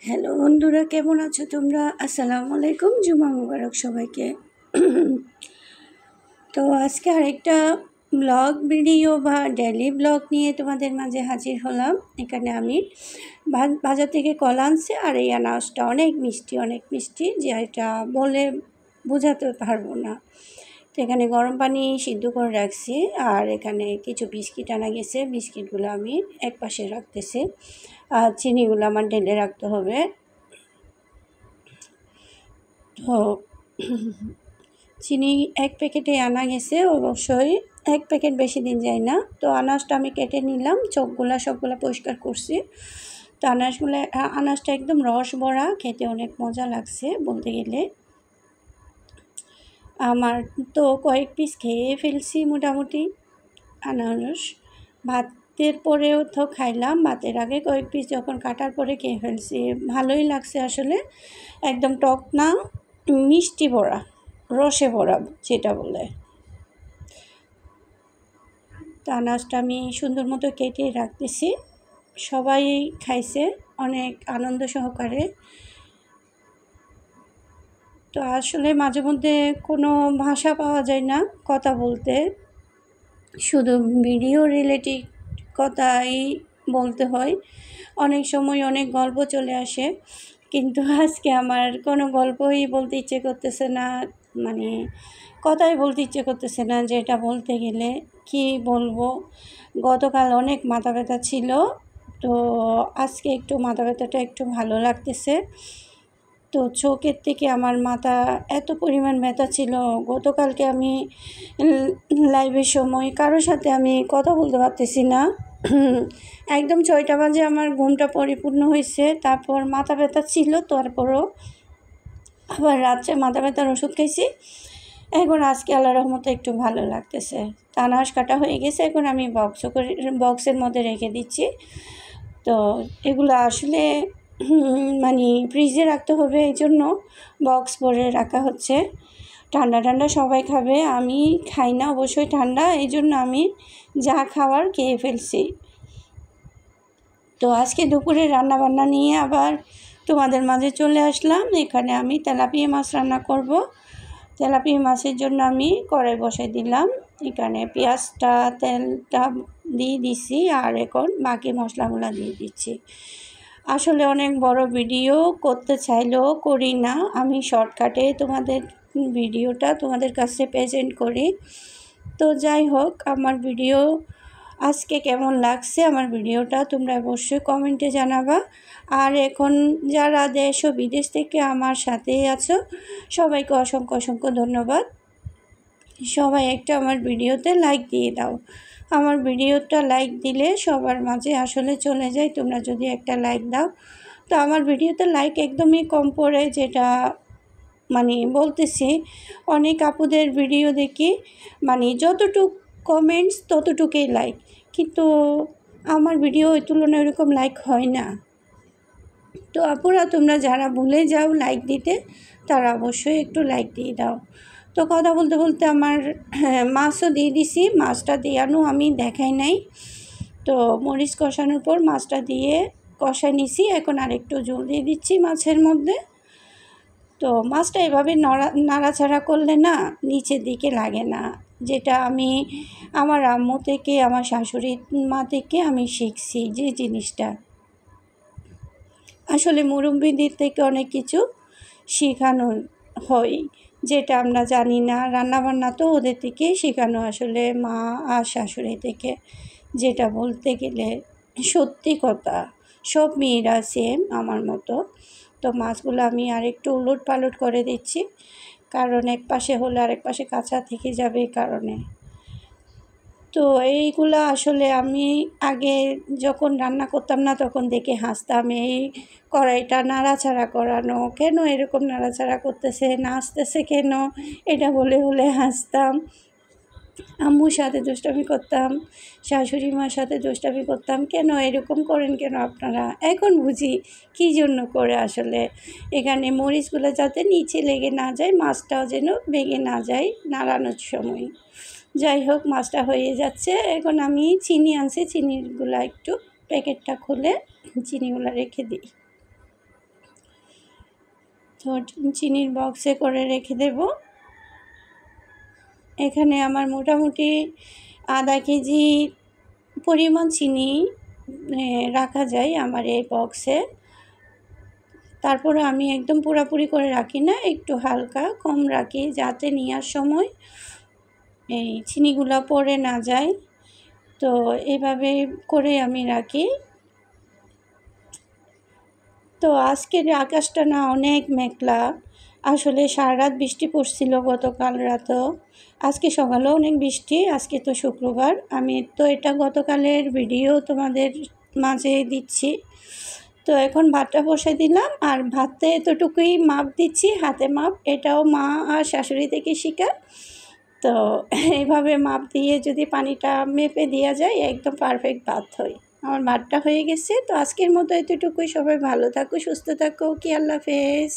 Hello বন্ধুরা, কেমন আছো তোমরা? আসসালামু আলাইকুম, জুমা মুবারক সবাইকে। তো আজকে আরেকটা ব্লগ ভিডিও বা ডেলি ব্লগ নিয়ে তোমাদের মাঝে হাজির হলাম। এখানে আমি বাজার থেকে কলা আনছি, আর এই আনারসটা অনেক মিষ্টি, যে এটা বলে বোঝাতে পারবো না। তো এখানে গরম পানি সিদ্ধ করে রাখছি, আর এখানে কিছু বিস্কিট আনা গেছে। বিস্কিটগুলো আমি এক পাশে রাখতেছি, আর চিনিগুলো আমার ঢেলে রাখতে হবে। তো চিনি এক প্যাকেটে আনা গেছে, অবশ্যই এক প্যাকেট বেশি দিন যায় না। তো আনাজটা আমি কেটে নিলাম, চোখগুলা সবগুলা পরিষ্কার করছি। তো আনাজটা একদম রস ভরা, খেতে অনেক মজা লাগছে বলতে গেলে। আমার তো কয়েক পিস খেয়ে ফেলছি মোটামুটি আনারস। ভাতের পরেও তো খাইলাম, ভাতের আগে কয়েক পিস যখন কাটার পরে খেয়ে ফেলছি। ভালোই লাগছে আসলে, একদম টক না, মিষ্টি ভরা, রসে ভরা যেটা বলে। তো আনাজটা আমি সুন্দর মতো কেটে রাখতেছি। সবাই খাইছে অনেক আনন্দ সহকারে। তো আসলে মাঝে মধ্যে কোনো ভাষা পাওয়া যায় না কথা বলতে, শুধু ভিডিও রিলেটেড কথাই বলতে হয়। অনেক সময় অনেক গল্প চলে আসে, কিন্তু আজকে আমার কোনো গল্পই বলতে ইচ্ছে করতেছে না, মানে কথাই বলতে ইচ্ছে করতেছে না। যেটা বলতে গেলে কি বলবো, গতকাল অনেক মাথা ব্যথা ছিল, তো আজকে একটু মাথা ব্যথাটা একটু ভালো লাগতেছে। তো চোখের থেকে আমার মাথা এত পরিমাণ ব্যথা ছিল, গতকালকে আমি লাইভের সময় কারোর সাথে আমি কথা বলতে পারতেছি না। একদম 6টা বাজে আমার ঘুমটা পরিপূর্ণ হয়েছে, তারপর মাথা ব্যথা ছিল, তারপরও আবার রাত্রে মাথা ব্যথার ওষুধ খাইছি। এখন আজকে আল্লাহর রহমতে একটু ভালো লাগতেছে। আনারস কাটা হয়ে গেছে, এখন আমি বক্সের মধ্যে রেখে দিচ্ছি। তো এগুলো আসলে মানে ফ্রিজে রাখতে হবে, এই জন্য বক্স ভরে রাখা হচ্ছে। ঠান্ডা ঠান্ডা সবাই খাবে, আমি খাই না অবশ্যই ঠান্ডা, এই জন্য আমি যা খাওয়ার খেয়ে ফেলছি। তো আজকে দুপুরে রান্নাবান্না নিয়ে আবার তোমাদের মাঝে চলে আসলাম। এখানে আমি তেলাপিয়া মাছ রান্না করব। তেলাপিয়া মাছের জন্য আমি কড়াই বসাই দিলাম, এখানে পেঁয়াজটা তেলটা দিয়ে দিছি, আর এখন বাকি মশলাগুলো দিয়ে দিচ্ছি। আসলে অনেক বড় ভিডিও করতে চাইলেও করি না, আমি শর্টকাটে ভিডিওটা তোমাদের কাছে প্রেজেন্ট করি। তো যাই হোক, আমার ভিডিও আজকে কেমন লাগছে আমার ভিডিওটা তোমরা অবশ্যই কমেন্টে জানাবা। আর এখন যারা দেশ ও বিদেশ থেকে আমার সাথেই আছো, সবাইকে অসংখ্য ধন্যবাদ। সবাই একটা আমার ভিডিওতে লাইক দিয়ে দাও। আমার ভিডিওটা লাইক দিলে সবার মাঝে আসলে চলে যায়, তোমরা যদি একটা লাইক দাও। তো আমার ভিডিওতে লাইক একদমই কম পড়ে, যেটা মানে বলতেছি, অনেক আপুদের ভিডিও দেখি মানে যতটুক কমেন্টস ততটুকুই লাইক, কিন্তু আমার ভিডিও ওই তুলনায় ওরকম লাইক হয় না। তো আপুরা তোমরা যারা ভুলে যাও লাইক দিতে, তারা অবশ্যই একটু লাইক দিয়ে দাও। তো কথা বলতে বলতে আমার মাছও দিয়ে দিছি, মাছটা দেওয়ানো আমি দেখাই নাই। তো মরিচ কষানোর পর মাছটা দিয়ে কষাই নিছি, এখন আরেকটু জল দিয়ে দিচ্ছি মাছের মধ্যে। তো মাছটা এভাবে নাড়াচাড়া করলে না নিচের দিকে লাগে না, যেটা আমি আমার আম্মু থেকে, আমার শাশুড়ি মা থেকে আমি শিখছি যে জিনিসটা। আসলে মুরব্বিদের থেকে অনেক কিছু শেখানো হয়, যেটা আমরা জানি না। রান্নাবান্না তো ওদের থেকেই শেখানো, আসলে মা আর শাশুড়ি থেকে, যেটা বলতে গেলে সত্যি কথা। সব মেয়েরা সেম আমার মতো। তো মাছগুলো আমি আরেকটু উলট পালট করে দিচ্ছি, কারণ এক পাশে হলে আরেক পাশে কাঁচা থেকে যাবে এই কারণে। তো এইগুলো আসলে আমি আগে যখন রান্না করতাম না তখন দেখে হাসতাম, এই কড়াইটা নাড়াচাড়া করানো কেন, এরকম নাড়াচাড়া করতেছে, নাচতেছে কেন, এটা বলে হাসতাম। আম্মুর সাথে দুষ্টামি করতাম, শাশুড়ি মার সাথে দুষ্টামি করতাম, কেন এরকম করেন কেন আপনারা। এখন বুঝি কী জন্য করে, আসলে এখানে মরিচগুলো যাতে নিচে লেগে না যায়, মাছটাও যেন ভেঙে না যায় নাড়ানোর সময়। যাই হোক, মাছটা হয়ে যাচ্ছে। এখন আমি চিনি আনছি, চিনিগুলো একটু প্যাকেটটা খুলে চিনিগুলো রেখে দিই। তো চিনির বক্সে করে রেখে দেব। এখানে আমার মোটামুটি আধা কেজি পরিমাণ চিনি রাখা যায় আমার এই বক্সে। তারপরে আমি একদম পুরোপুরি করে রাখি না, একটু হালকা কম রাখি যাতে নেওয়ার সময় এই চিনিগুলো পড়ে না যায়। তো এভাবে করে আমি রাখি। তো আজকের আকাশটা না অনেক মেঘলা, আসলে সারা রাত বৃষ্টি পড়ছিল গতকাল রাতেও, আজকে সকালেও অনেক বৃষ্টি। আজকে তো শুক্রবার, আমি তো এটা গতকালের ভিডিও তোমাদের মাঝে দিচ্ছি। তো এখন ভাতটা বসাই দিলাম, আর ভাতে এতটুকুই মাপ দিচ্ছি, হাতে মাপ। এটাও মা আর শাশুড়ি থেকে শেখা। তো এইভাবে মাপ দিয়ে যদি পানিটা মেপে দেওয়া যায় একদম পারফেক্ট ভাত হয়। আমার ভাতটা হয়ে গেছে। তো আজকের মতো এতটুকুই। সবাই ভালো থাকো, সুস্থ থাকো, কি আল্লাহ হাফেজ।